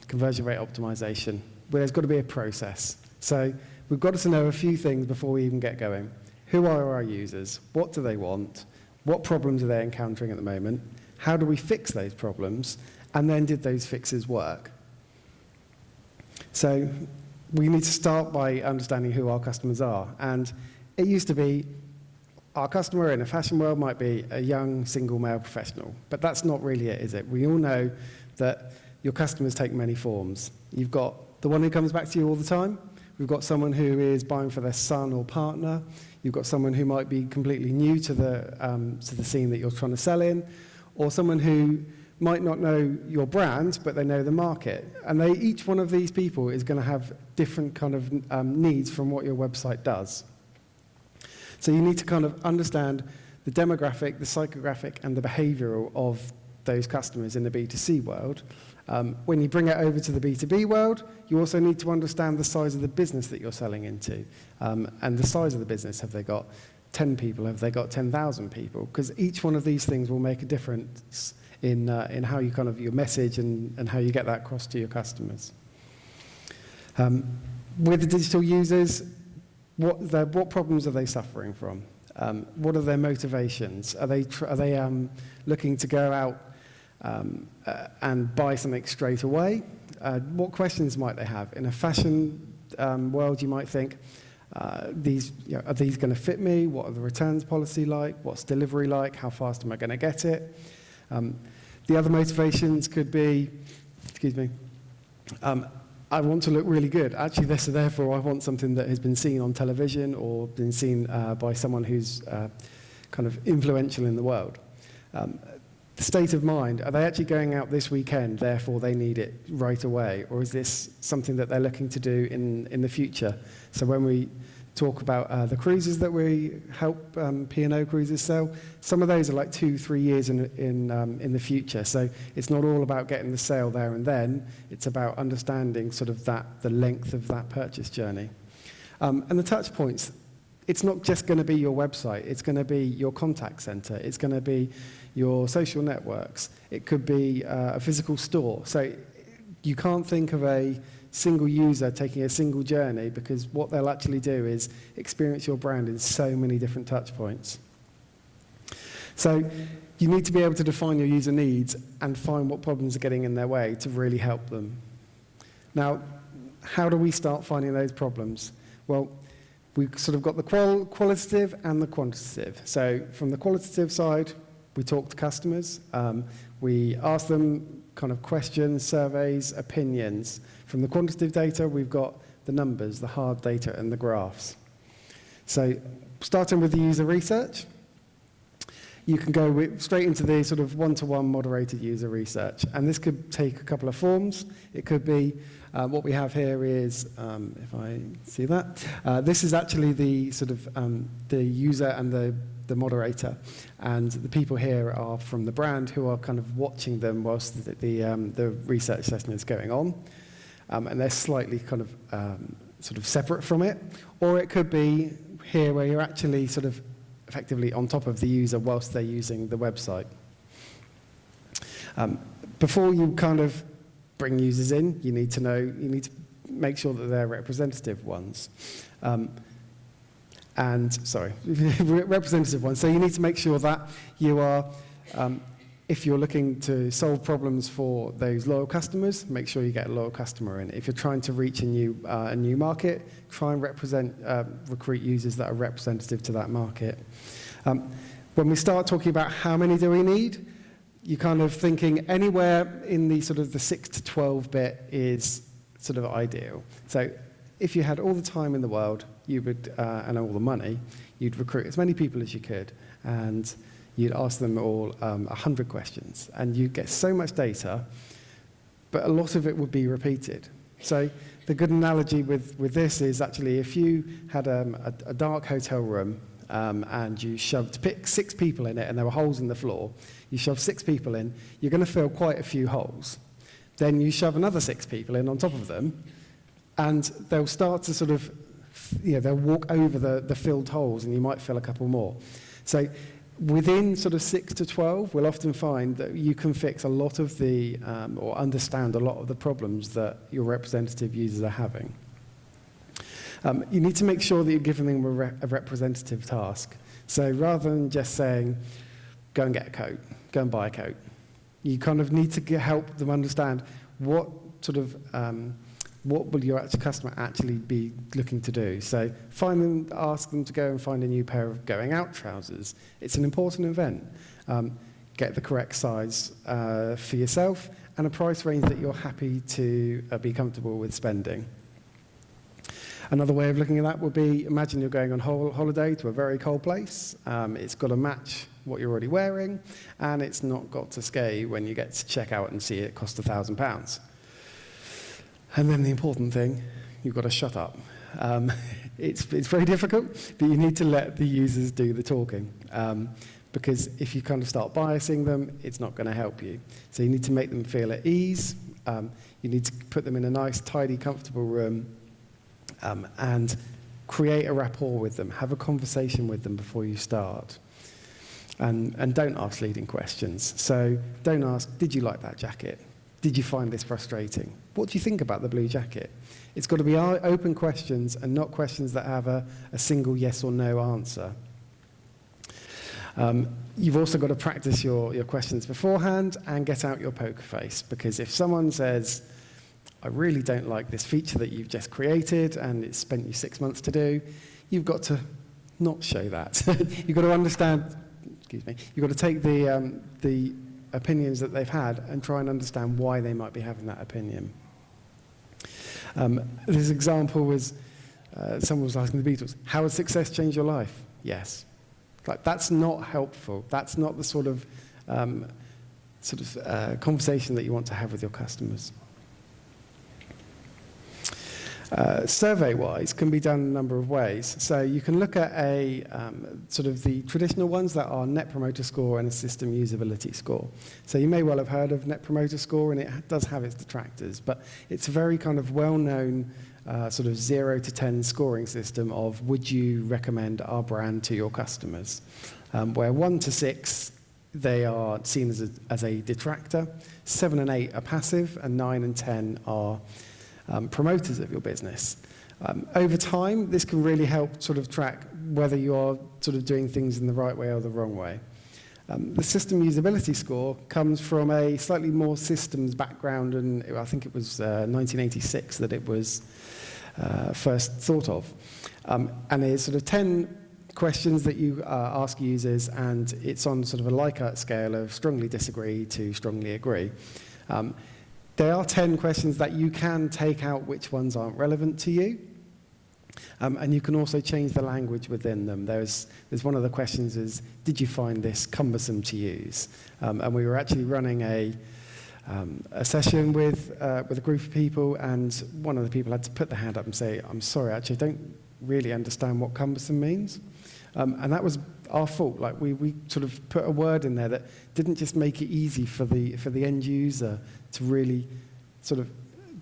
conversion rate optimization, where there's got to be a process. So we've got to know a few things before we even get going. Who are our users? What do they want? What problems are they encountering at the moment? How do we fix those problems? And then did those fixes work? So we need to start by understanding who our customers are. And it used to be our customer in a fashion world might be a young single male professional, but that's not really it, is it? We all know that your customers take many forms. You've got the one who comes back to you all the time. We've got someone who is buying for their son or partner. You've got someone who might be completely new to the scene that you're trying to sell in, or someone who might not know your brand, but they know the market. And each one of these people is going to have different kind of needs from what your website does. So you need to kind of understand the demographic, the psychographic, and the behavioral of those customers in the B2C world. When you bring it over to the B2B world, you also need to understand the size of the business that you're selling into. And the size of the business, have they got 10 people, have they got 10,000 people? Because each one of these things will make a difference in how you kind of, your message and how you get that across to your customers. With the digital users, what problems are they suffering from? What are their motivations? Are they looking to go out and buy something straight away? What questions might they have? In a fashion world, you might think, are these going to fit me? What are the returns policy like? What's delivery like? How fast am I going to get it? The other motivations could be, I want to look really good. Actually, therefore, I want something that has been seen on television or been seen by someone who's kind of influential in the world. The state of mind, are they actually going out this weekend, therefore they need it right away? Or is this something that they're looking to do in the future? So when we talk about the cruises that we help P&O cruises sell, some of those are like 2-3 years in the future. So it's not all about getting the sale there and then, it's about understanding sort of the length of that purchase journey. And the touch points, it's not just going to be your website, it's going to be your contact center, it's going to be your social networks, it could be a physical store. So you can't think of a single user taking a single journey, because what they'll actually do is experience your brand in so many different touch points. So you need to be able to define your user needs and find what problems are getting in their way to really help them. Now, how do we start finding those problems? Well, we've sort of got the qualitative and the quantitative. So from the qualitative side, we talk to customers. We ask them kind of questions, surveys, opinions. From the quantitative data, we've got the numbers, the hard data, and the graphs. So starting with the user research, you can go straight into the sort of one-to-one moderated user research. And this could take a couple of forms. It could be, what we have here is, if I see that, this is actually the sort of the user and the moderator, and the people here are from the brand who are kind of watching them whilst the research session is going on, and they're slightly kind of sort of separate from it. Or it could be here where you're actually sort of effectively on top of the user whilst they're using the website. Before you kind of bring users in, you need to make sure that they're representative ones. Representative ones. So you need to make sure that you are, if you're looking to solve problems for those loyal customers, make sure you get a loyal customer in. If you're trying to reach a new market, try and recruit users that are representative to that market. When we start talking about how many do we need, you're kind of thinking anywhere in the sort of the 6 to 12 bit is sort of ideal. So if you had all the time in the world, you would, and all the money, you'd recruit as many people as you could, and you'd ask them all 100 questions, and you'd get so much data, but a lot of it would be repeated. So the good analogy with this is actually if you had a dark hotel room and you pick 6 people in it, and there were holes in the floor, you shove 6 people in, you're going to fill quite a few holes. Then you shove another 6 people in on top of them, and they'll start to sort of, they'll walk over the filled holes, and you might fill a couple more. So Within sort of 6 to 12, we'll often find that you can fix a lot of the, or understand a lot of the problems that your representative users are having. You need to make sure that you're giving them a representative task. So rather than just saying, go and get a coat, go and buy a coat, you kind of need to help them understand what sort of, what will your customer actually be looking to do. So ask them to go and find a new pair of going out trousers. It's an important event. Get the correct size for yourself and a price range that you're happy to be comfortable with spending. Another way of looking at that would be, imagine you're going on holiday to a very cold place. It's got to match what you're already wearing, and it's not got to scale when you get to check out and see it cost £1,000. And then the important thing, you've got to shut up. It's very difficult, but you need to let the users do the talking. Because if you kind of start biasing them, it's not going to help you. So you need to make them feel at ease. You need to put them in a nice, tidy, comfortable room. And create a rapport with them, have a conversation with them before you start. And don't ask leading questions. So don't ask, did you like that jacket? Did you find this frustrating? What do you think about the blue jacket? It's got to be open questions and not questions that have a single yes or no answer. You've also got to practice your questions beforehand and get out your poker face, because if someone says, I really don't like this feature that you've just created and it's spent you 6 months to do, you've got to not show that. You've got to understand, you've got to take the opinions that they've had and try and understand why they might be having that opinion. This example was, someone was asking the Beatles, how has success changed your life? Yes. Like, that's not helpful. That's not the sort of conversation that you want to have with your customers. Survey-wise can be done a number of ways. So you can look at sort of the traditional ones that are Net Promoter Score and a System Usability Score. So you may well have heard of Net Promoter Score, and it does have its detractors, but it's a very kind of well-known sort of 0 to 10 scoring system of would you recommend our brand to your customers, where 1 to 6 they are seen as a detractor, 7 and 8 are passive, and 9 and 10 are promoters of your business. Over time, this can really help sort of track whether you are sort of doing things in the right way or the wrong way. The system usability score comes from a slightly more systems background, and I think it was 1986 that it was first thought of. And it's sort of 10 questions that you ask users, and it's on sort of a Likert scale of strongly disagree to strongly agree. There are 10 questions that you can take out which ones aren't relevant to you. And you can also change the language within them. There's one of the questions is, did you find this cumbersome to use? And we were actually running a session with a group of people, and one of the people had to put their hand up and say, I'm sorry, actually, I don't really understand what cumbersome means. And that was our fault. Like we sort of put a word in there that didn't just make it easy for the end user to really sort of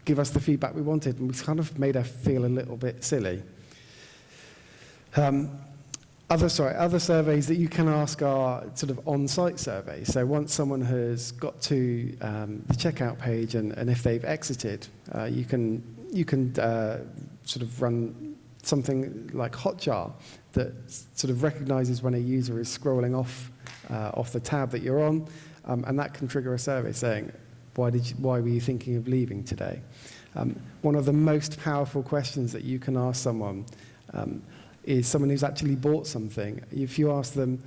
give us the feedback we wanted, and we kind of made her feel a little bit silly. Other surveys that you can ask are sort of on-site surveys. So once someone has got to the checkout page and if they've exited, you can sort of run something like Hotjar that sort of recognizes when a user is scrolling off the tab that you're on, and that can trigger a survey saying, why were you thinking of leaving today? One of the most powerful questions that you can ask someone is someone who's actually bought something. If you ask them,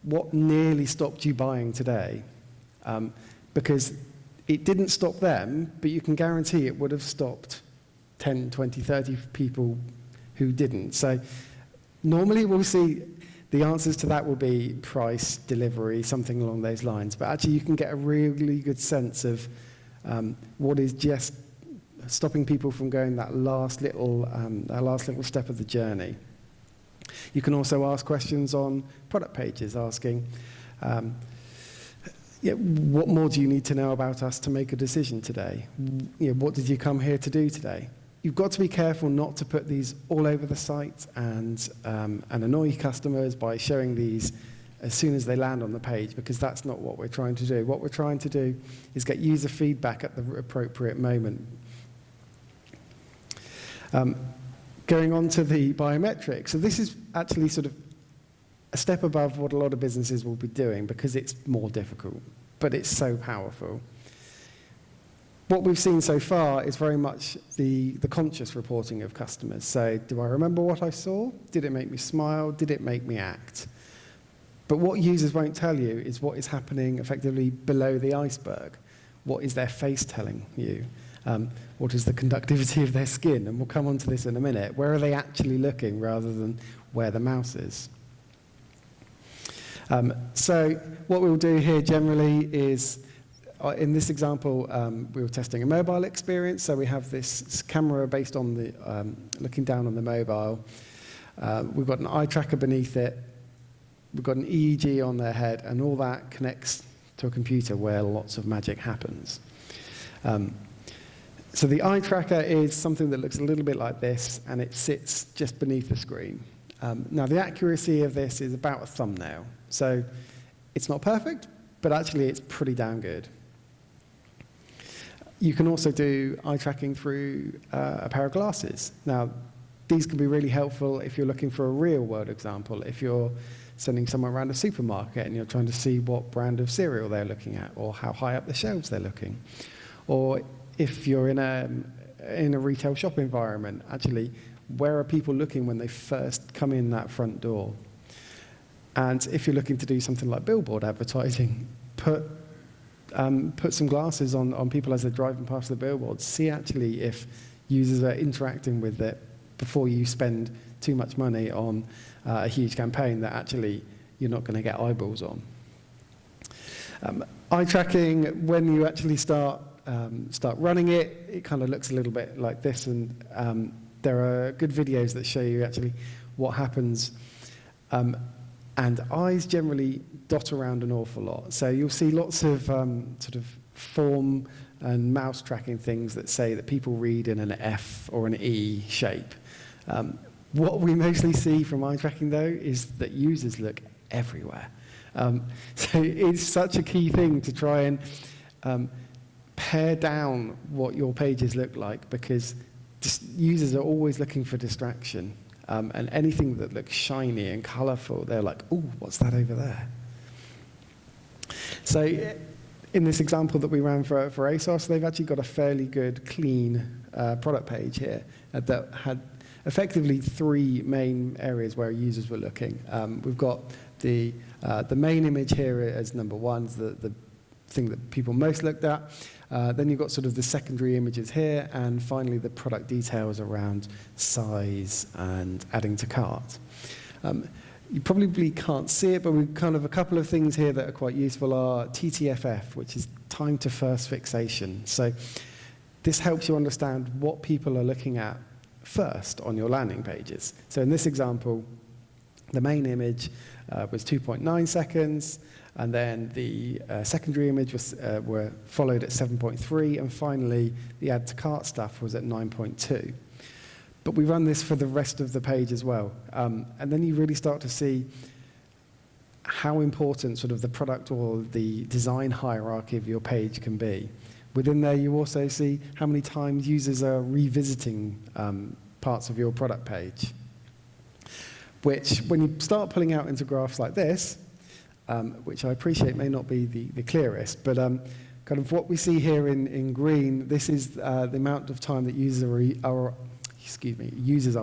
what nearly stopped you buying today? Because it didn't stop them, but you can guarantee it would have stopped 10, 20, 30 people who didn't. So normally we'll see the answers to that will be price, delivery, something along those lines. But actually you can get a really good sense of what is just stopping people from going that last little step of the journey. You can also ask questions on product pages, asking, what more do you need to know about us to make a decision today? What did you come here to do today? You've got to be careful not to put these all over the site and annoy customers by showing these as soon as they land on the page, because that's not what we're trying to do. What we're trying to do is get user feedback at the appropriate moment. Going on to the biometrics. So this is actually sort of a step above what a lot of businesses will be doing because it's more difficult, but it's so powerful. What we've seen so far is very much the conscious reporting of customers. So, do I remember what I saw? Did it make me smile? Did it make me act? But what users won't tell you is what is happening effectively below the iceberg. What is their face telling you? What is the conductivity of their skin? And we'll come on to this in a minute. Where are they actually looking rather than where the mouse is? So what we'll do here generally is, in this example, we were testing a mobile experience. So we have this camera based on the looking down on the mobile. We've got an eye tracker beneath it. We've got an EEG on their head, and all that connects to a computer where lots of magic happens. So the eye tracker is something that looks a little bit like this, and it sits just beneath the screen. Now, the accuracy of this is about a thumbnail. So it's not perfect, but actually it's pretty damn good. You can also do eye tracking through a pair of glasses. Now, these can be really helpful if you're looking for a real-world example, if you're sending someone around a supermarket and you're trying to see what brand of cereal they're looking at or how high up the shelves they're looking. Or if you're in a retail shop environment, actually, where are people looking when they first come in that front door? And if you're looking to do something like billboard advertising, put some glasses on people as they're driving past the billboard. See actually if users are interacting with it before you spend too much money on a huge campaign that actually you're not going to get eyeballs on. Eye tracking, when you actually start running it, it kind of looks a little bit like this, and there are good videos that show you actually what happens. And eyes generally dot around an awful lot. So you'll see lots of sort of form and mouse tracking things that say that people read in an F or an E shape. What we mostly see from eye tracking, though, is that users look everywhere. So it's such a key thing to try and pare down what your pages look like, because users are always looking for distraction. And anything that looks shiny and colorful, they're like, "Ooh, what's that over there?" So in this example that we ran for ASOS, they've actually got a fairly good, clean product page here that had effectively three main areas where users were looking. We've got the main image here as number one, the thing that people most looked at. Then you've got sort of the secondary images here, and finally the product details around size and adding to cart. You probably can't see it, but we've kind of a couple of things here that are quite useful are TTFF, which is time to first fixation. So this helps you understand what people are looking at first on your landing pages. So in this example, the main image was 2.9 seconds, and then the secondary image was were followed at 7.3, and finally the add to cart stuff was at 9.2. But we run this for the rest of the page as well, and then you really start to see how important sort of the product or the design hierarchy of your page can be. Within there, you also see how many times users are revisiting parts of your product page, which, when you start pulling out into graphs like this, which I appreciate may not be the clearest, but kind of what we see here in green, this is the amount of time that users are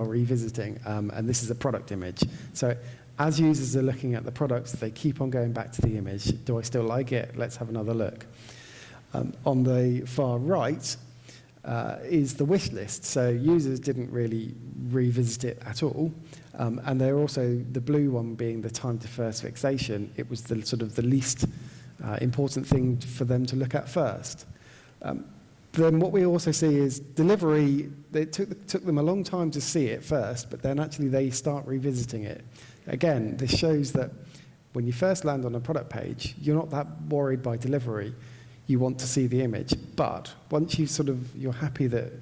revisiting, and this is a product image. So as users are looking at the products, they keep on going back to the image. Do I still like it? Let's have another look. On the far right is the wish list. So users didn't really revisit it at all. And they're also, the blue one being the time to first fixation, it was the sort of the least important thing for them to look at first. Then what we also see is delivery. It took them a long time to see it first, but then actually they start revisiting it. Again, this shows that when you first land on a product page, you're not that worried by delivery. You want to see the image. But once you're happy that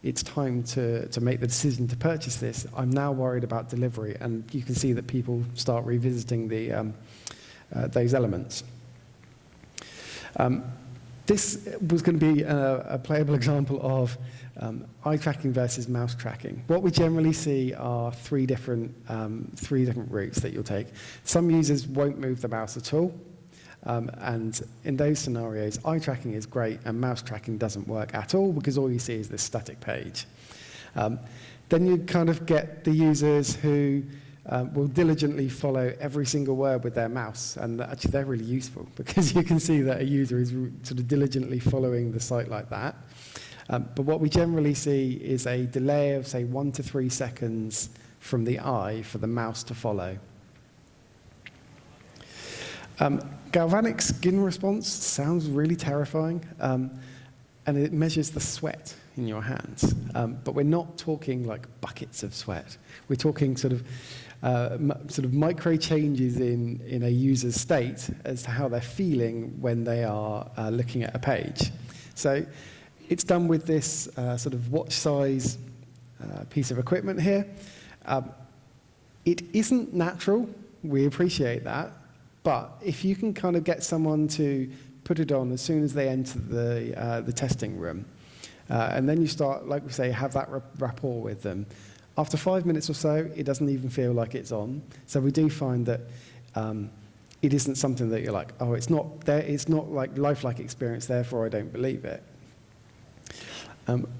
it's time to make the decision to purchase this, I'm now worried about delivery. And you can see that people start revisiting those elements. This was going to be a playable example of eye tracking versus mouse tracking. What we generally see are three different routes that you'll take. Some users won't move the mouse at all. And in those scenarios, eye tracking is great and mouse tracking doesn't work at all because all you see is this static page. Then you kind of get the users who will diligently follow every single word with their mouse, and actually they're really useful because you can see that a user is sort of diligently following the site like that. But what we generally see is a delay of, say, 1 to 3 seconds from the eye for the mouse to follow. Galvanic skin response sounds really terrifying, and it measures the sweat in your hands. But we're not talking like buckets of sweat. We're talking sort of micro changes in a user's state as to how they're feeling when they are looking at a page. So it's done with this sort of watch size piece of equipment here. It isn't natural. We appreciate that. But if you can kind of get someone to put it on as soon as they enter the testing room, and then you start, like we say, have that rapport with them. After 5 minutes or so, it doesn't even feel like it's on. So we do find that it isn't something that you're like, oh, it's not there. It's not like lifelike experience, therefore I don't believe it.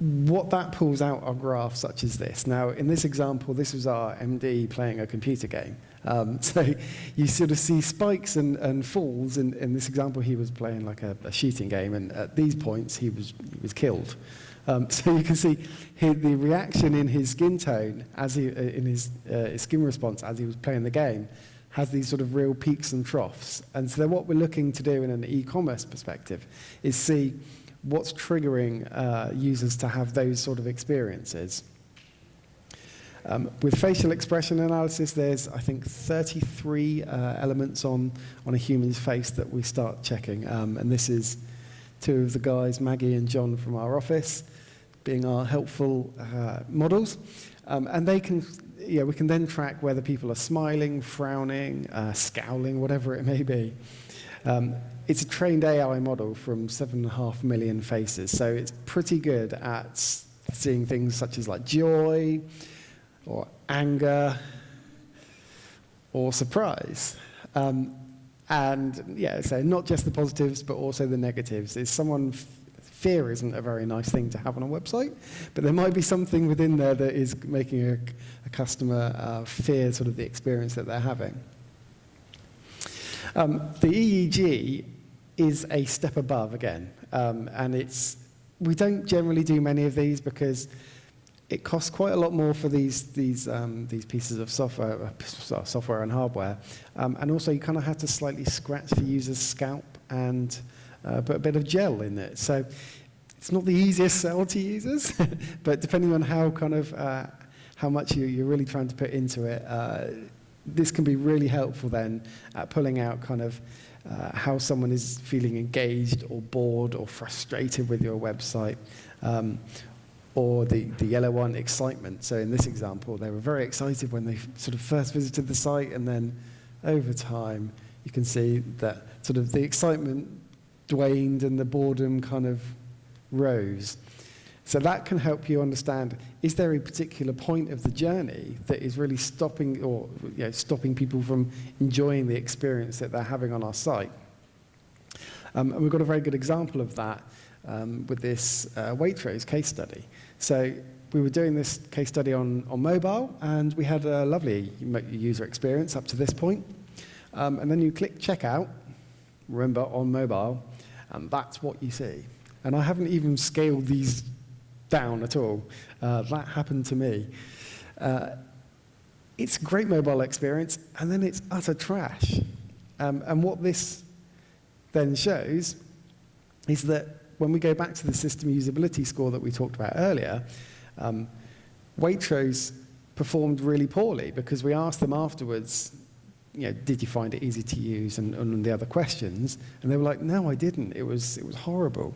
What that pulls out are graphs such as this. Now, in this example, this was our MD playing a computer game. So you sort of see spikes and falls. In this example, he was playing like a shooting game, and at these points, he was killed. So you can see the reaction in his skin tone, in his skin response as he was playing the game, has these sort of real peaks and troughs. And so what we're looking to do in an e-commerce perspective is see what's triggering users to have those sort of experiences. With facial expression analysis, there's, I think, 33 elements on a human's face that we start checking. And this is two of the guys, Maggie and John from our office, being our helpful models. And we can then track whether people are smiling, frowning, scowling, whatever it may be. It's a trained AI model from 7.5 million faces, so it's pretty good at seeing things such as like joy, or anger, or surprise. And yeah, so not just the positives, but also the negatives. Fear isn't a very nice thing to have on a website, but there might be something within there that is making a customer fear sort of the experience that they're having. The EEG is a step above again, and we don't generally do many of these because it costs quite a lot more for these pieces of software and hardware, and also you kind of have to slightly scratch the user's scalp and put a bit of gel in it. So it's not the easiest sell to users, but depending on how much you're really trying to put into it, this can be really helpful then at pulling out kind of how someone is feeling engaged or bored or frustrated with your website, or the yellow one, excitement. So in this example, they were very excited when they sort of first visited the site, and then over time, you can see that sort of the excitement waned and the boredom kind of rose. So that can help you understand, is there a particular point of the journey that is really stopping people from enjoying the experience that they're having on our site? And we've got a very good example of that with this Waitrose case study. So we were doing this case study on mobile, and we had a lovely user experience up to this point. And then you click checkout, remember, on mobile, and that's what you see. And I haven't even scaled these down at all. That happened to me. It's a great mobile experience, and then it's utter trash. And what this then shows is that when we go back to the system usability score that we talked about earlier, Waitrose performed really poorly because we asked them afterwards, did you find it easy to use, and the other questions, and they were like, no, I didn't. It was horrible.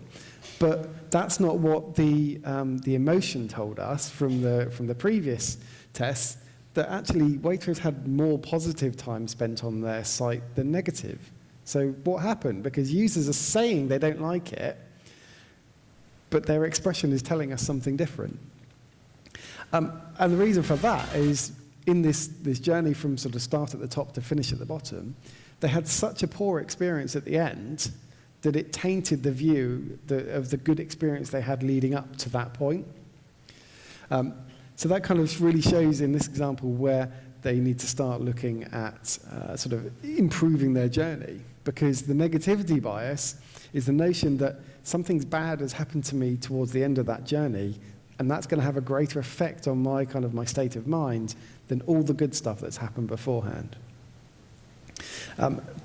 But that's not what the emotion told us from the previous tests. That actually Waitrose had more positive time spent on their site than negative. So what happened? Because users are saying they don't like it, but their expression is telling us something different. And the reason for that is in this journey from sort of start at the top to finish at the bottom, they had such a poor experience at the end that it tainted the view of the good experience they had leading up to that point. So that kind of really shows in this example where they need to start looking at sort of improving their journey, because the negativity bias is the notion that something's bad has happened to me towards the end of that journey, and that's going to have a greater effect on my state of mind than all the good stuff that's happened beforehand.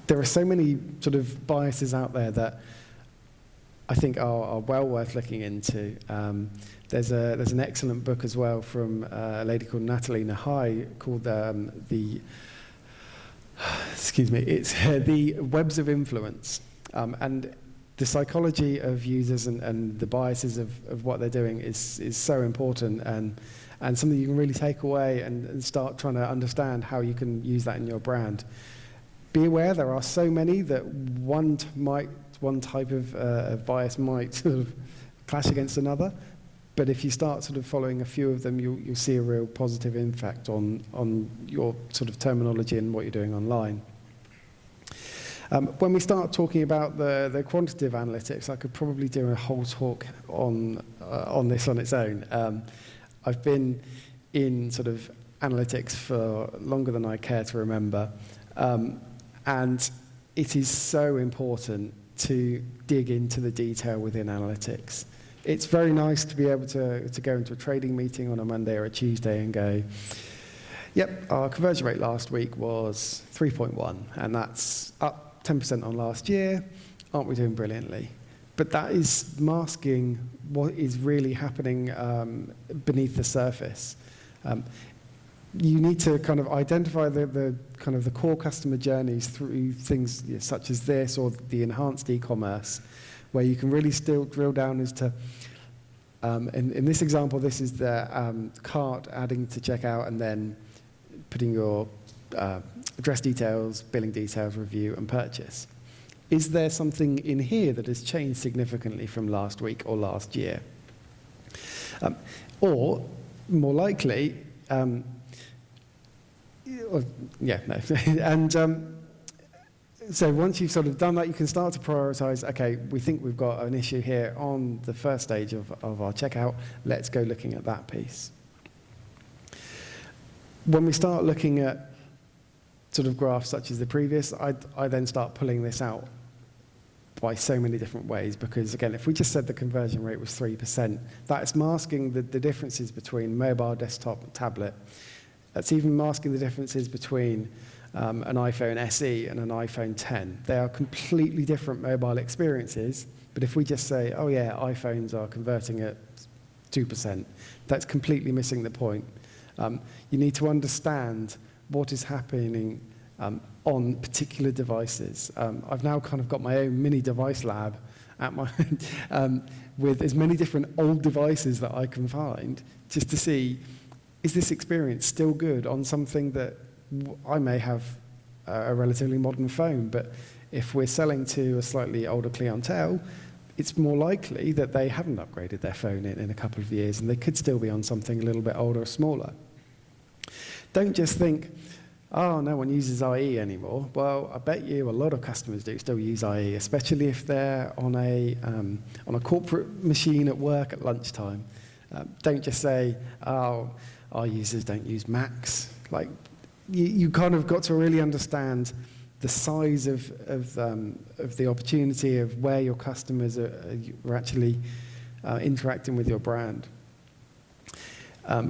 There are so many sort of biases out there that I think are well worth looking into. There's an excellent book as well from a lady called Natalie Nahai called the Webs of Influence, and the psychology of users and the biases of what they're doing is so important, and something you can really take away and start trying to understand how you can use that in your brand. Be aware there are so many that one type of bias might sort of clash against another, but if you start sort of following a few of them, you'll see a real positive impact on your sort of terminology and what you're doing online. When we start talking about the quantitative analytics, I could probably do a whole talk on this on its own. I've been in sort of analytics for longer than I care to remember, and it is so important to dig into the detail within analytics. It's very nice to be able to go into a trading meeting on a Monday or a Tuesday and go, yep, our conversion rate last week was 3.1, and that's up 10% on last year. Aren't we doing brilliantly? But that is masking what is really happening beneath the surface. You need to kind of identify the kind of the core customer journeys through things such as this or the enhanced e-commerce, where you can really still drill down as to, in this example, this is the cart adding to checkout and then putting your address details, billing details, review, and purchase. Is there something in here that has changed significantly from last week or last year? Or, more likely, and so once you've sort of done that, you can start to prioritize, okay, we think we've got an issue here on the first stage of our checkout. Let's go looking at that piece. When we start looking at sort of graphs such as the previous, I then start pulling this out by so many different ways, because again, if we just said the conversion rate was 3%, that's masking the differences between mobile, desktop, and tablet. That's even masking the differences between an iPhone SE and an iPhone 10. They are completely different mobile experiences, but if we just say, oh yeah, iPhones are converting at 2%, that's completely missing the point. You need to understand what is happening on particular devices. I've now kind of got my own mini device lab at my with as many different old devices that I can find, just to see, is this experience still good on something that I may have a relatively modern phone, but if we're selling to a slightly older clientele, it's more likely that they haven't upgraded their phone in a couple of years, and they could still be on something a little bit older or smaller. Don't just think, oh, no one uses IE anymore. Well, I bet you a lot of customers do still use IE, especially if they're on a corporate machine at work at lunchtime. Don't just say, oh, our users don't use Macs. Like, you kind of got to really understand the size of the opportunity of where your customers are actually interacting with your brand.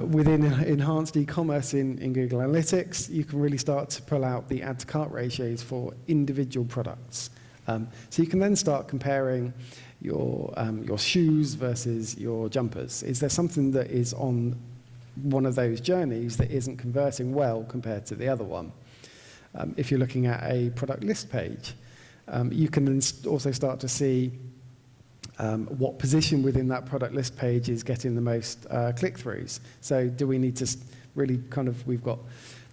Within enhanced e-commerce in Google Analytics, you can really start to pull out the add to cart ratios for individual products. So you can then start comparing your shoes versus your jumpers. Is there something that is on one of those journeys that isn't converting well compared to the other one? if you're looking at a product list page. You can then also start to see what position within that product list page is getting the most click-throughs. So do we need to really we've got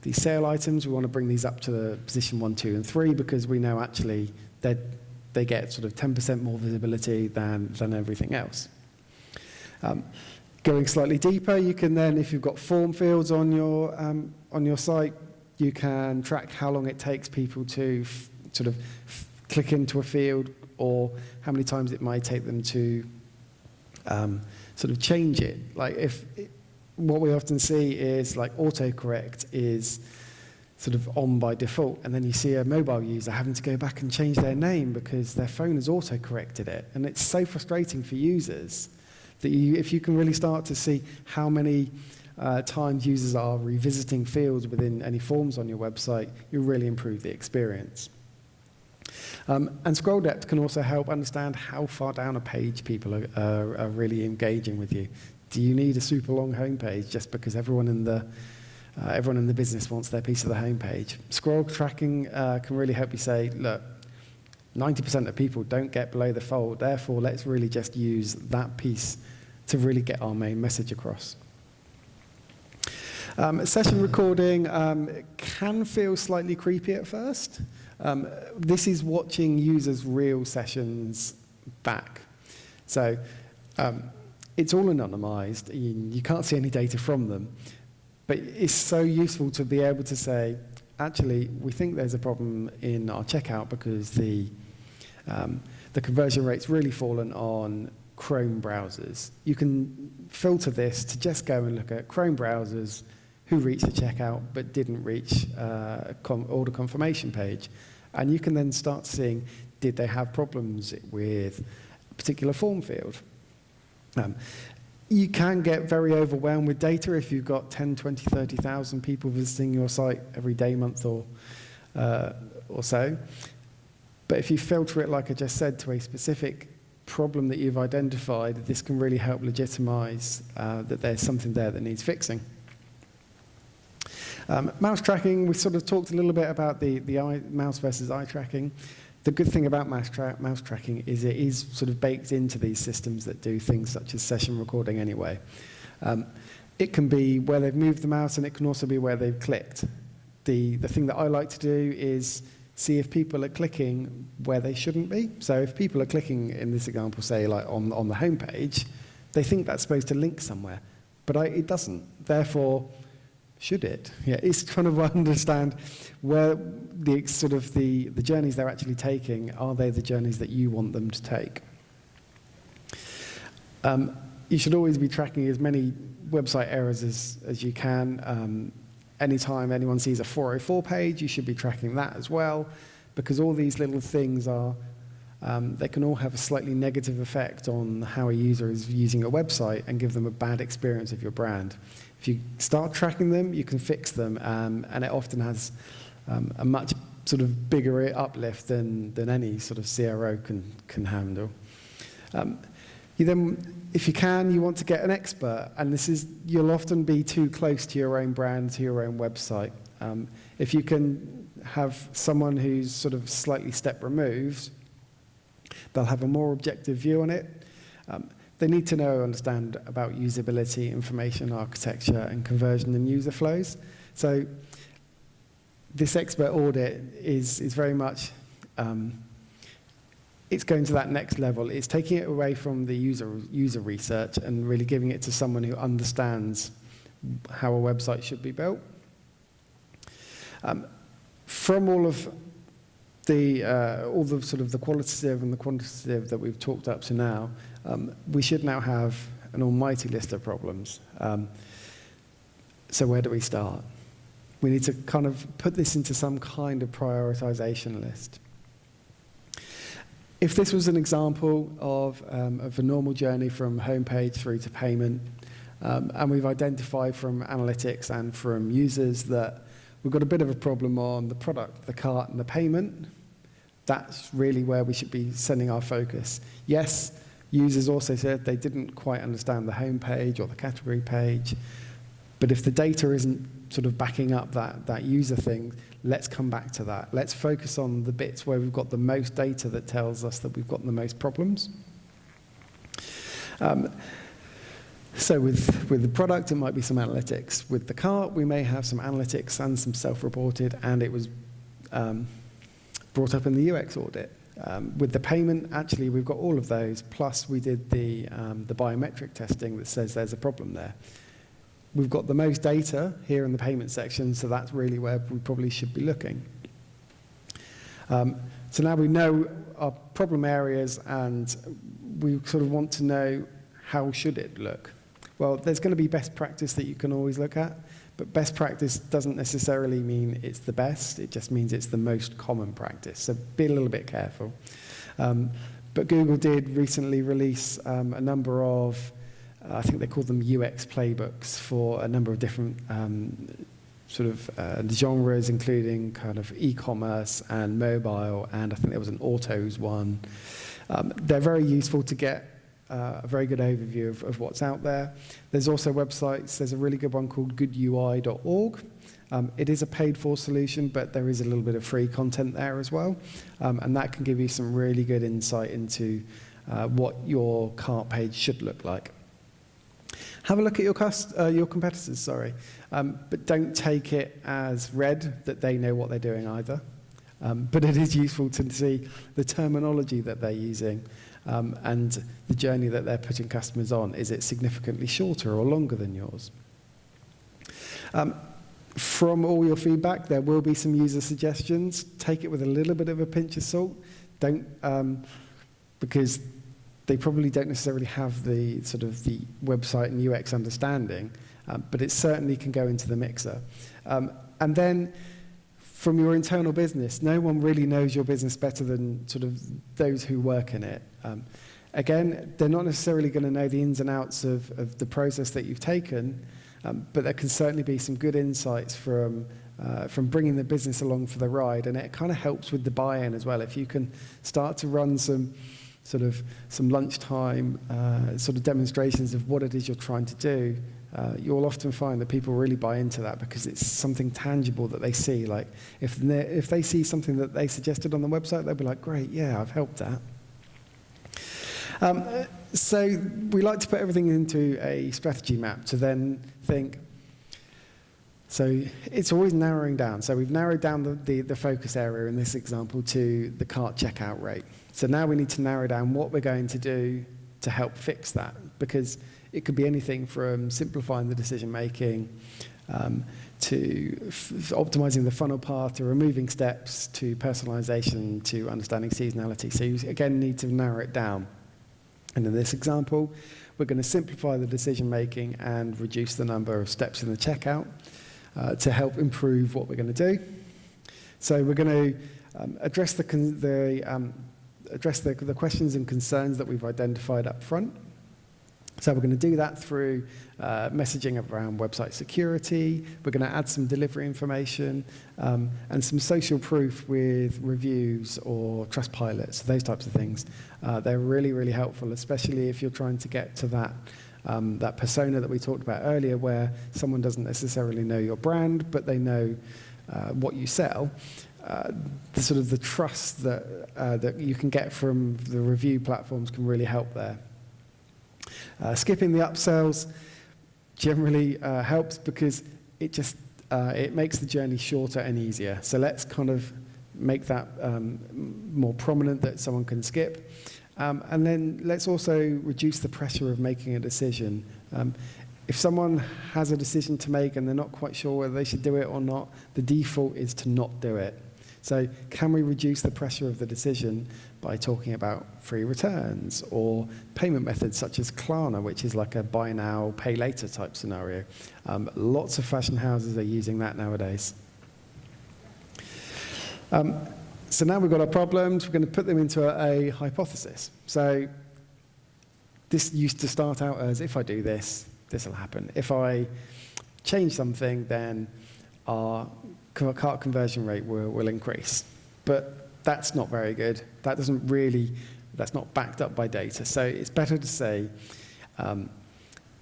these sale items, we want to bring these up to the position 1, 2, and 3 because we know actually they get sort of 10% more visibility than everything else. Going slightly deeper, you can then, if you've got form fields on your site, you can track how long it takes people to click into a field, or how many times it might take them to change it. What we often see is autocorrect is sort of on by default, and then you see a mobile user having to go back and change their name because their phone has autocorrected it, and it's so frustrating for users that if you can really start to see how many times users are revisiting fields within any forms on your website, you really improve the experience. And scroll depth can also help understand how far down a page people are really engaging with you. Do you need a super long homepage just because everyone in the business wants their piece of the homepage? Scroll tracking can really help you say, look, 90% of people don't get below the fold, therefore let's really just use that piece to really get our main message across. Session recording can feel slightly creepy at first. This is watching users' real sessions back. So it's all anonymized. You can't see any data from them. But it's so useful to be able to say, actually, we think there's a problem in our checkout because the conversion rate's really fallen on Chrome browsers. You can filter this to just go and look at Chrome browsers who reached the checkout but didn't reach order confirmation page. And you can then start seeing, did they have problems with a particular form field? You can get very overwhelmed with data if you've got 10, 20, 30,000 people visiting your site every day, month, or so. But if you filter it, like I just said, to a specific problem that you've identified, this can really help legitimize that there's something there that needs fixing. Mouse tracking, we sort of talked a little bit about the mouse versus eye tracking. The good thing about mouse tracking is it is sort of baked into these systems that do things such as session recording anyway. It can be where they've moved the mouse, and it can also be where they've clicked. The thing that I like to do is see if people are clicking where they shouldn't be. So if people are clicking, in this example, say like on the home page, they think that's supposed to link somewhere, but it doesn't. Therefore, should it? Yeah, it's trying to understand where the journeys they're actually taking, are they the journeys that you want them to take? You should always be tracking as many website errors as you can. Anytime anyone sees a 404 page, you should be tracking that as well, because all these little things are, they can all have a slightly negative effect on how a user is using a website and give them a bad experience of your brand. If you start tracking them, you can fix them, and it often has a much sort of bigger uplift than any sort of CRO can handle. If you can, you want to get an expert, and you'll often be too close to your own brand, to your own website. If you can have someone who's sort of slightly step removed, they'll have a more objective view on it. They need to understand about usability, information architecture, and conversion and user flows. So this expert audit is very much, it's going to that next level. It's taking it away from the user research and really giving it to someone who understands how a website should be built. From all the sort of the qualitative and the quantitative that we've talked up to now, we should now have an almighty list of problems. So where do we start? We need to kind of put this into some kind of prioritization list. If this was an example of a normal journey from homepage through to payment, and we've identified from analytics and from users that we've got a bit of a problem on the product, the cart, and the payment, that's really where we should be sending our focus. Yes, users also said they didn't quite understand the home page or the category page, But if the data isn't sort of backing up that user thing, let's come back to that. Let's focus on the bits where we've got the most data that tells us that we've got the most problems. So with the product, it might be some analytics. With the cart, we may have some analytics and some self-reported, and it was brought up in the UX audit. With the payment, actually, we've got all of those, plus we did the biometric testing that says there's a problem there. We've got the most data here in the payment section, so that's really where we probably should be looking. So now we know our problem areas, and we sort of want to know how should it look. Well, there's going to be best practice that you can always look at, but best practice doesn't necessarily mean it's the best, it just means it's the most common practice, so be a little bit careful. But Google did recently release a number of, I think they call them UX playbooks for a number of different genres, including kind of e-commerce and mobile, and I think there was an autos one. They're very useful to get a very good overview of what's out there. There's also websites. There's a really good one called goodui.org. It is a paid-for solution, but there is a little bit of free content there as well, and that can give you some really good insight into what your cart page should look like. Have a look at your competitors, but don't take it as read that they know what they're doing either. But it is useful to see the terminology that they're using and the journey that they're putting customers on. Is it significantly shorter or longer than yours? From all your feedback, there will be some user suggestions. Take it with a little bit of a pinch of salt. Don't, because they probably don't necessarily have the sort of the website and UX understanding, but it certainly can go into the mixer. And then from your internal business, no one really knows your business better than sort of those who work in it. Again, they're not necessarily going to know the ins and outs of the process that you've taken, but there can certainly be some good insights from bringing the business along for the ride, and it kind of helps with the buy-in as well. If you can start to run some lunchtime sort of demonstrations of what it is you're trying to do, you'll often find that people really buy into that because it's something tangible that they see. Like if they see something that they suggested on the website, they'll be like, great, yeah, I've helped that. So we like to put everything into a strategy map to then think. So it's always narrowing down. So we've narrowed down the focus area in this example to the cart checkout rate. So now we need to narrow down what we're going to do to help fix that, because it could be anything from simplifying the decision making to optimizing the funnel path, to removing steps, to personalization, to understanding seasonality. So you again need to narrow it down. And in this example, we're going to simplify the decision making and reduce the number of steps in the checkout to help improve what we're going to do. So we're going to address the questions and concerns that we've identified up front. So we're going to do that through messaging around website security. We're going to add some delivery information and some social proof with reviews or Trustpilot, so those types of things. They're really, really helpful, especially if you're trying to get to that persona that we talked about earlier, where someone doesn't necessarily know your brand, but they know what you sell. The trust that you can get from the review platforms can really help there. Skipping the upsells generally helps because it makes the journey shorter and easier. So let's kind of make that more prominent that someone can skip. And then let's also reduce the pressure of making a decision. If someone has a decision to make and they're not quite sure whether they should do it or not, the default is to not do it. So can we reduce the pressure of the decision by talking about free returns or payment methods such as Klarna, which is like a buy now, pay later type scenario. Lots of fashion houses are using that nowadays. So now we've got our problems, we're going to put them into a hypothesis. So this used to start out as, if I do this, this will happen. If I change something, then our cart conversion rate will increase. But that's not very good. That's not backed up by data. So it's better to say,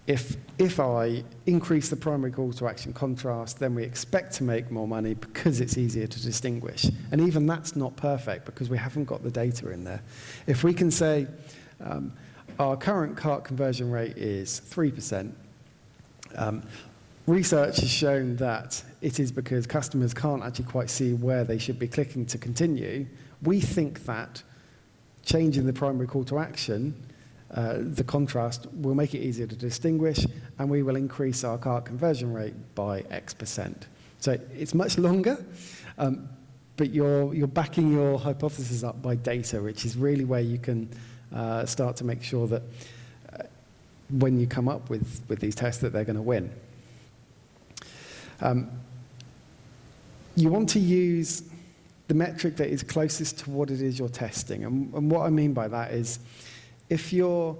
if I increase the primary call to action contrast, then we expect to make more money because it's easier to distinguish. And even that's not perfect because we haven't got the data in there. If we can say our current cart conversion rate is 3%, research has shown that it is because customers can't actually quite see where they should be clicking to continue. We think that changing the primary call to action, the contrast, will make it easier to distinguish, and we will increase our cart conversion rate by X%. So it's much longer, but you're backing your hypothesis up by data, which is really where you can start to make sure that when you come up with these tests that they're going to win. You want to use the metric that is closest to what it is you're testing. And what I mean by that is if you're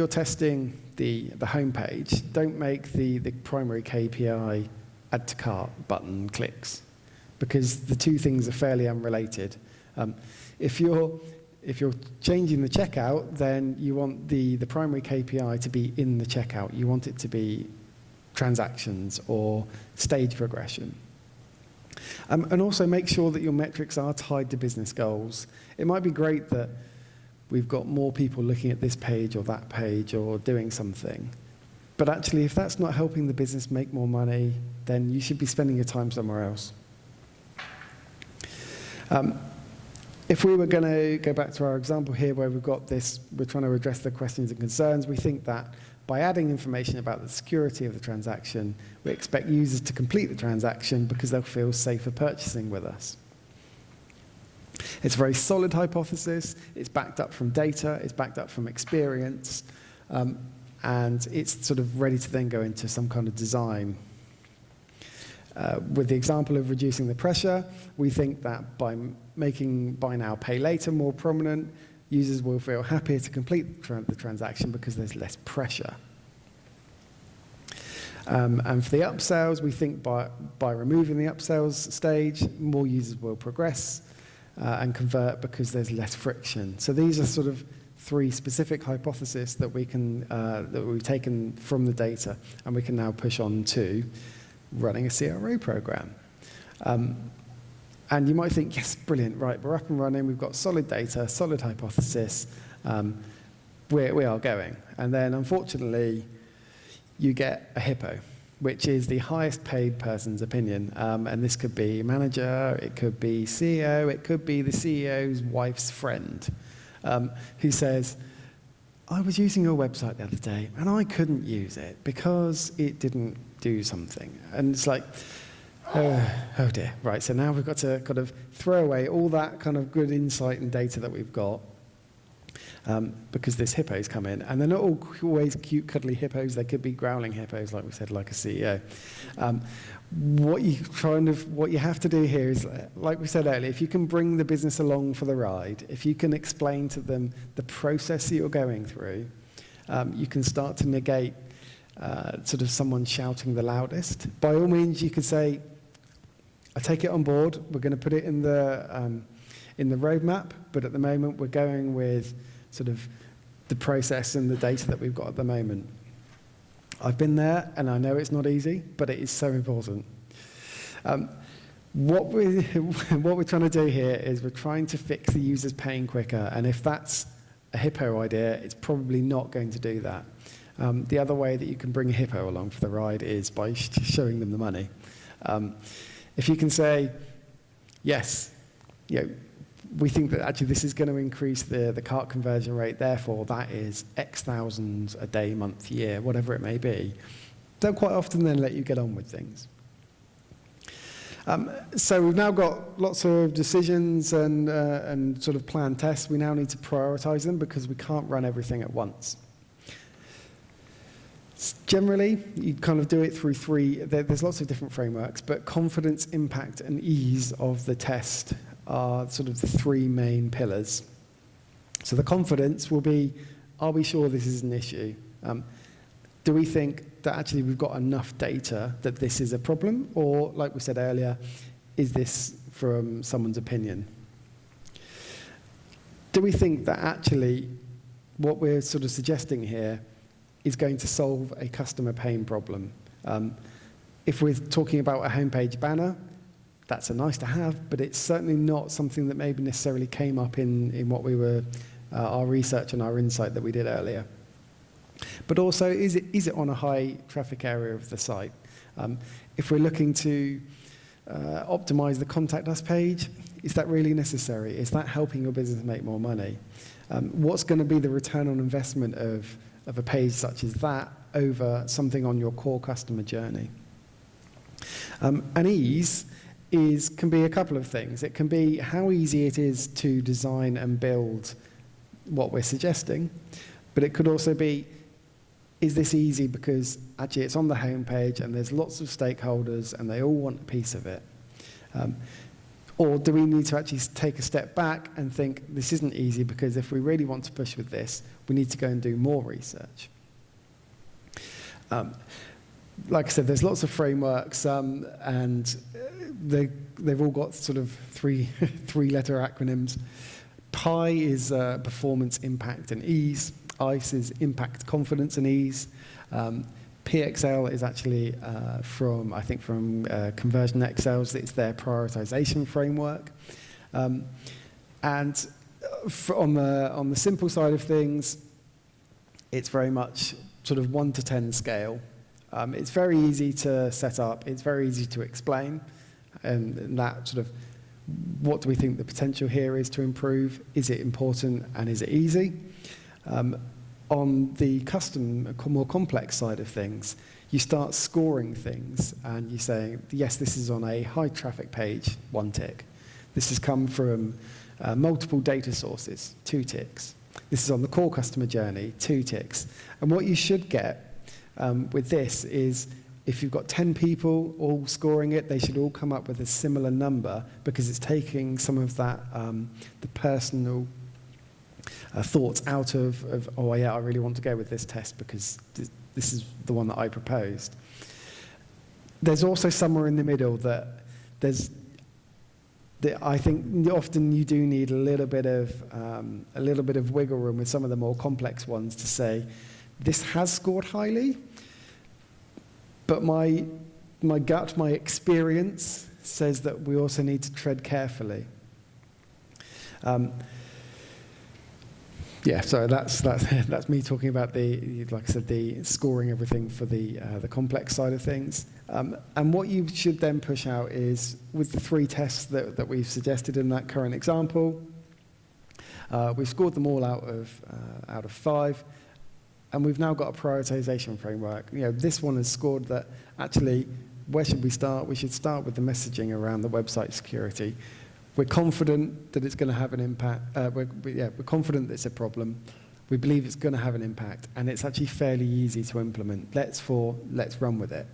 testing the homepage, don't make the primary KPI add to cart button clicks, because the two things are fairly unrelated. If you're changing the checkout, then you want the primary KPI to be in the checkout. You want it to be transactions or stage progression. And also make sure that your metrics are tied to business goals. It might be great that we've got more people looking at this page or that page or doing something. But actually, if that's not helping the business make more money, then you should be spending your time somewhere else. If we were going to go back to our example here where we've got this, we're trying to address the questions and concerns, we think that by adding information about the security of the transaction, we expect users to complete the transaction because they'll feel safer purchasing with us. It's a very solid hypothesis. It's backed up from data. It's backed up from experience. And it's sort of ready to then go into some kind of design. With the example of reducing the pressure, we think that by making buy now, pay later more prominent, users will feel happier to complete the transaction because there's less pressure. And for the upsells, we think by removing the upsells stage, more users will progress and convert because there's less friction. So these are sort of three specific hypotheses that we can that we've taken from the data, and we can now push on to running a CRO program. And you might think, yes, brilliant, right, we're up and running, we've got solid data, solid hypothesis, we are going. And then, unfortunately, you get a hippo, which is the highest paid person's opinion. And this could be manager, it could be CEO, it could be the CEO's wife's friend, who says, I was using your website the other day, and I couldn't use it because it didn't do something. And it's like, oh dear, right, so now we've got to kind of throw away all that kind of good insight and data that we've got because this hippo's come in. And they're not always cute, cuddly hippos. They could be growling hippos, like we said, like a CEO. What you have to do here is, like we said earlier, if you can bring the business along for the ride, if you can explain to them the process that you're going through, you can start to negate sort of someone shouting the loudest. By all means, you could say, I take it on board, we're going to put it in the roadmap, but at the moment we're going with sort of the process and the data that we've got at the moment. I've been there, and I know it's not easy, but it is so important. What we're trying to do here is we're trying to fix the user's pain quicker, and if that's a hippo idea, it's probably not going to do that. The other way that you can bring a hippo along for the ride is by showing them the money. If you can say, yes, we think that actually this is going to increase the cart conversion rate, therefore that is X thousands a day, month, year, whatever it may be, they'll quite often then let you get on with things. So we've now got lots of decisions and sort of planned tests. We now need to prioritize them because we can't run everything at once. Generally, you kind of do it through there's lots of different frameworks, but confidence, impact, and ease of the test are sort of the three main pillars. So the confidence will be, are we sure this is an issue? Do we think that actually we've got enough data that this is a problem? Or, like we said earlier, is this from someone's opinion? Do we think that actually what we're sort of suggesting here is going to solve a customer pain problem. If we're talking about a homepage banner, that's a nice to have, but it's certainly not something that maybe necessarily came up in what we were, our research and our insight that we did earlier. But also, is it on a high traffic area of the site? If we're looking to optimize the contact us page, is that really necessary? Is that helping your business make more money? What's going to be the return on investment of a page such as that over something on your core customer journey? And ease can be a couple of things. It can be how easy it is to design and build what we're suggesting, but it could also be, is this easy because actually it's on the homepage and there's lots of stakeholders and they all want a piece of it? Or do we need to actually take a step back and think this isn't easy because if we really want to push with this, we need to go and do more research? Like I said, there's lots of frameworks and they've all got sort of three-letter acronyms. PI is performance, impact, and ease. ICE is impact, confidence, and ease. PXL is actually from Conversion XL's. It's their prioritization framework. And on the simple side of things, it's very much sort of 1 to 10 scale. It's very easy to set up. It's very easy to explain. And that sort of, what do we think the potential here is to improve? Is it important and is it easy? On the custom, more complex side of things, you start scoring things and you say, yes, this is on a high traffic page, 1 tick. This has come from multiple data sources, 2 ticks. This is on the core customer journey, 2 ticks. And what you should get with this is, if you've got 10 people all scoring it, they should all come up with a similar number because it's taking some of that, the personal thoughts out of, oh yeah, I really want to go with this test because this is the one that I proposed. There's also somewhere in the middle that I think often you do need a little bit of wiggle room with some of the more complex ones to say, this has scored highly, but my gut, my experience says that we also need to tread carefully. Yeah, so that's me talking about like I said, the scoring everything for the complex side of things. And what you should then push out is, with the 3 tests that we've suggested in that current example, we've scored them all out of 5, and we've now got a prioritization framework. You know, this one has scored that actually, where should we start? We should start with the messaging around the website security. We're confident that it's going to have an impact. We're confident that it's a problem. We believe it's going to have an impact, and it's actually fairly easy to implement. Let's run with it.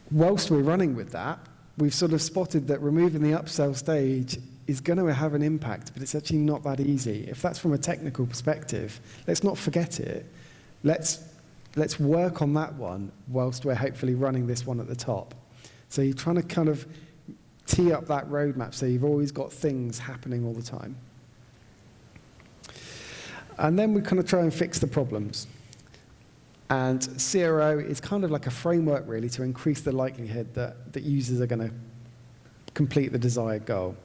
Whilst we're running with that, we've sort of spotted that removing the upsell stage is going to have an impact, but it's actually not that easy. If that's from a technical perspective, let's not forget it. Let's work on that one whilst we're hopefully running this one at the top. So you're trying to kind of tee up that roadmap so you've always got things happening all the time. And then we kind of try and fix the problems. And CRO is kind of like a framework, really, to increase the likelihood that users are going to complete the desired goal.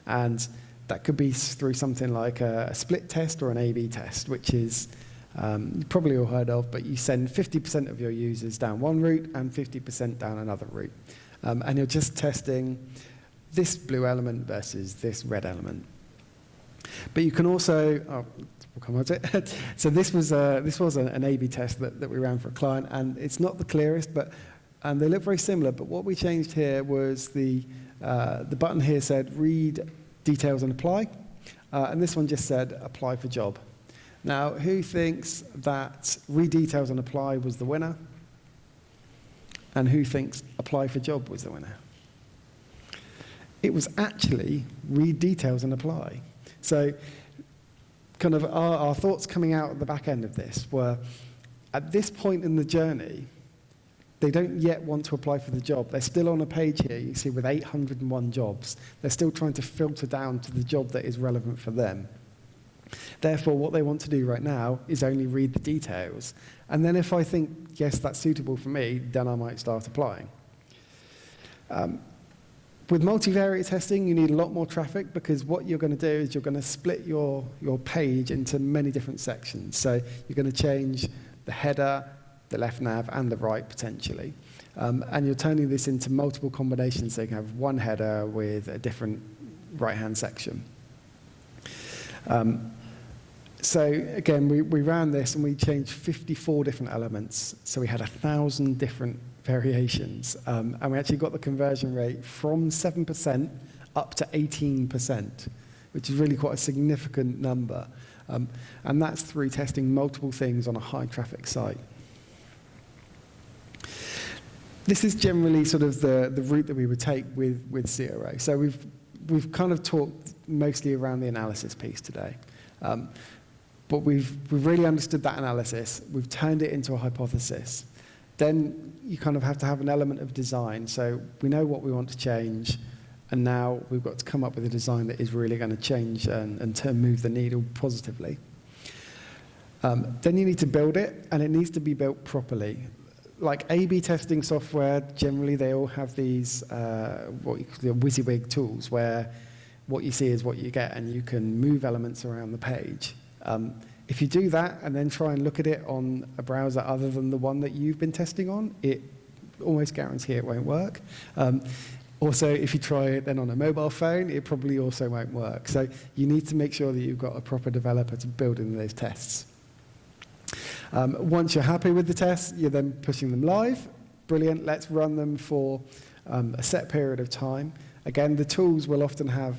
And that could be through something like a split test or an A/B test, which is you've probably all heard of, but you send 50% of your users down one route and 50% down another route. And you're just testing this blue element versus this red element. But you can also, we'll come on to it. So this was an A/B test that we ran for a client, and it's not the clearest, and they look very similar. But what we changed here was the button here said read details and apply, and this one just said apply for job. Now, who thinks that read details and apply was the winner? And who thinks apply for job was the winner? It was actually read details and apply. So kind of our thoughts coming out at the back end of this were, at this point in the journey, they don't yet want to apply for the job. They're still on a page here, you see, with 801 jobs. They're still trying to filter down to the job that is relevant for them. Therefore, what they want to do right now is only read the details. And then if I think, yes, that's suitable for me, then I might start applying. With multivariate testing, you need a lot more traffic because what you're going to do is you're going to split your page into many different sections. So you're going to change the header, the left nav, and the right, potentially. And you're turning this into multiple combinations so you can have one header with a different right-hand section. So again, we ran this and we changed 54 different elements. So we had 1,000 different variations. And we actually got the conversion rate from 7% up to 18%, which is really quite a significant number. And that's through testing multiple things on a high traffic site. This is generally sort of the route that we would take with CRO. So we've kind of talked mostly around the analysis piece today. But we've really understood that analysis. We've turned it into a hypothesis. Then you kind of have to have an element of design. So we know what we want to change, and now we've got to come up with a design that is really going to change and move the needle positively. Then you need to build it, and it needs to be built properly. Like A/B testing software, generally they all have these what you call WYSIWYG tools, where what you see is what you get, and you can move elements around the page. If you do that and then try and look at it on a browser other than the one that you've been testing on, it almost guarantee it won't work. Also, if you try it then on a mobile phone, it probably also won't work. So you need to make sure that you've got a proper developer to build in those tests. Once you're happy with the tests, you're then pushing them live. Brilliant, let's run them for a set period of time. Again, the tools will often have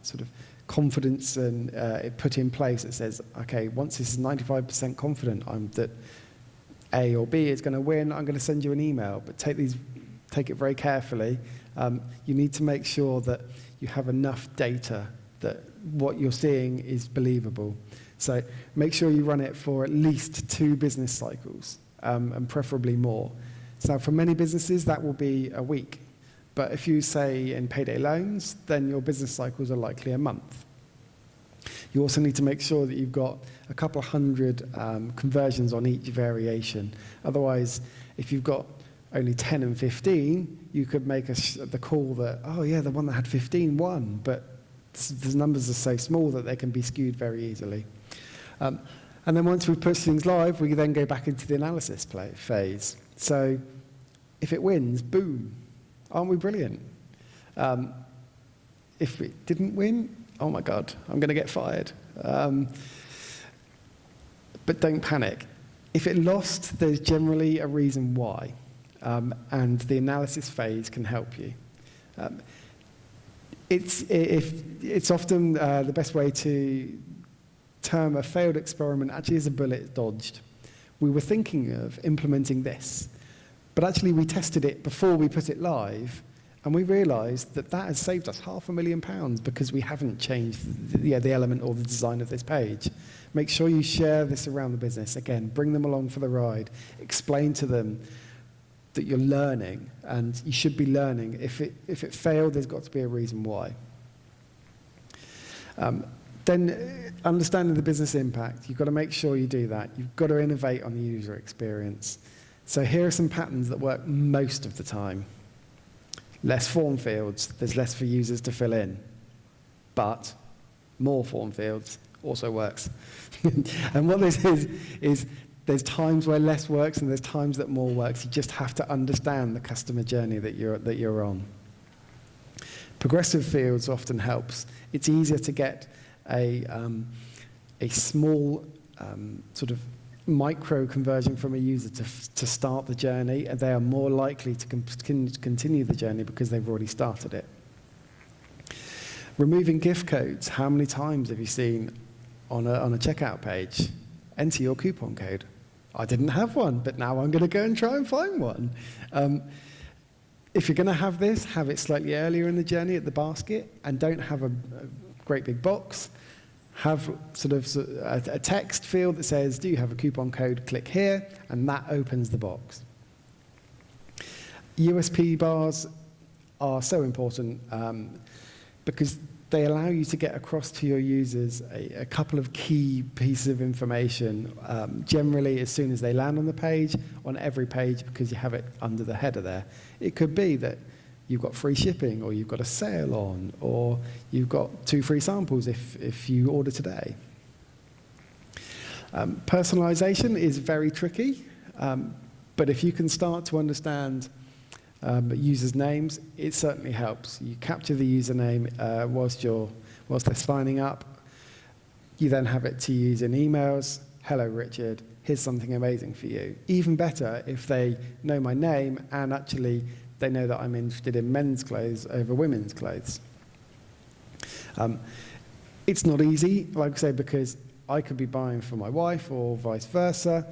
sort of confidence and put in place that says, okay, once this is 95% confident that A or B is going to win, I'm going to send you an email. But take it very carefully. You need to make sure that you have enough data that what you're seeing is believable. So make sure you run it for at least 2 business cycles, and preferably more. So for many businesses, that will be a week. But if you say in payday loans, then your business cycles are likely a month. You also need to make sure that you've got a couple of hundred conversions on each variation. Otherwise, if you've got only 10 and 15, you could make the call that, oh yeah, the one that had 15 won, but the numbers are so small that they can be skewed very easily. And then once we've pushed things live, we then go back into the analysis phase. So if it wins, boom. Aren't we brilliant? If it didn't win, oh my God, I'm going to get fired. But don't panic. If it lost, there's generally a reason why, and the analysis phase can help you. It's often the best way to term a failed experiment actually is a bullet dodged. We were thinking of implementing this, but actually we tested it before we put it live, and we realized that that has saved us £500,000 because we haven't changed the element or the design of this page. Make sure you share this around the business. Again, bring them along for the ride. Explain to them that you're learning, and you should be learning. If it failed, there's got to be a reason why. Then understanding the business impact, you've got to make sure you do that. You've got to innovate on the user experience. So here are some patterns that work most of the time. Less form fields, there's less for users to fill in. But more form fields also works. And what this is there's times where less works and there's times that more works. You just have to understand the customer journey that you're on. Progressive fields often helps. It's easier to get a small sort of micro conversion from a user to start the journey, and they are more likely to continue the journey because they've already started it. Removing gift codes. How many times have you seen on a checkout page, enter your coupon code? I didn't have one, but now I'm going to go and try and find one. If you're going to have this, have it slightly earlier in the journey at the basket, and don't have a great big box. Have sort of a text field that says, do you have a coupon code? Click here, and that opens the box. USP bars are so important because they allow you to get across to your users a couple of key pieces of information, generally as soon as they land on the page, on every page, because you have it under the header there. It could be that you've got free shipping, or you've got a sale on, or you've got 2 free samples if you order today. Personalization is very tricky, but if you can start to understand users' names, it certainly helps. You capture the username whilst they're signing up. You then have it to use in emails. Hello, Richard. Here's something amazing for you. Even better if they know my name and actually they know that I'm interested in men's clothes over women's clothes. It's not easy, like I say, because I could be buying for my wife or vice versa,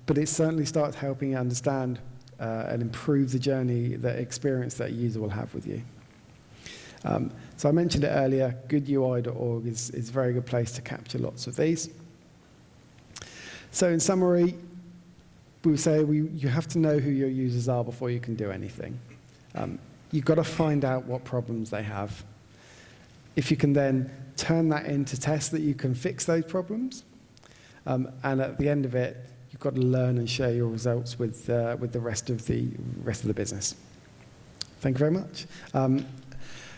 but it certainly starts helping you understand and improve the journey, the experience that a user will have with you. So I mentioned it earlier, goodui.org is a very good place to capture lots of these. So in summary, we would say you have to know who your users are before you can do anything. You've got to find out what problems they have. If you can then turn that into tests that you can fix those problems, and at the end of it, you've got to learn and share your results with the rest of the business. Thank you very much.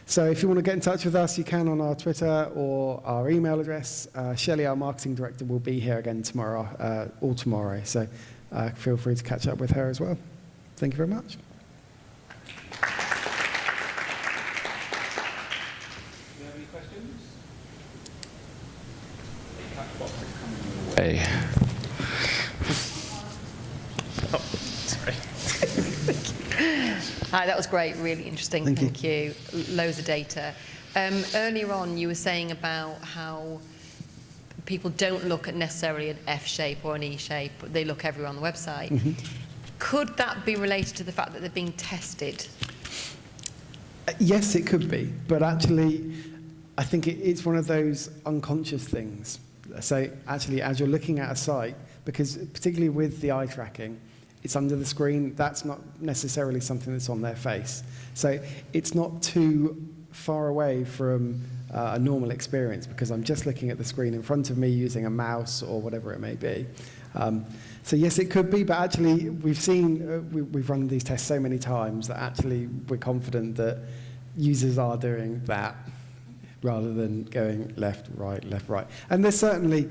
So if you want to get in touch with us, you can on our Twitter or our email address. Shelley, our marketing director, will be here again tomorrow, all tomorrow. So feel free to catch up with her as well. Thank you very much. Do you have any questions? The chat box is coming your way. Oh, sorry. Hi, that was great, really interesting, thank you. Loads of data. Earlier on, you were saying about how people don't look at necessarily an F shape or an E shape, but they look everywhere on the website. Mm-hmm. Could that be related to the fact that they're being tested? Yes, it could be, but actually, I think it's one of those unconscious things. So actually, as you're looking at a site, because particularly with the eye tracking, it's under the screen, that's not necessarily something that's on their face. So it's not too far away from a normal experience, because I'm just looking at the screen in front of me using a mouse or whatever it may be. So yes, it could be, but actually we've run these tests so many times that actually we're confident that users are doing that rather than going left, right. And there's certainly,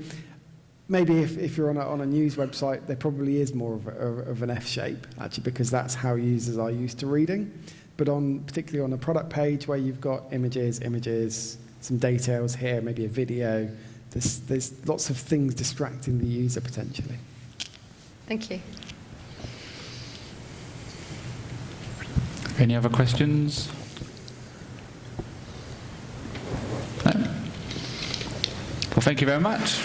maybe if you're on a news website, there probably is more of an F shape, actually, because that's how users are used to reading. But particularly on a product page where you've got images, some details here, maybe a video, there's lots of things distracting the user potentially. Thank you. Any other questions? No? Well, thank you very much.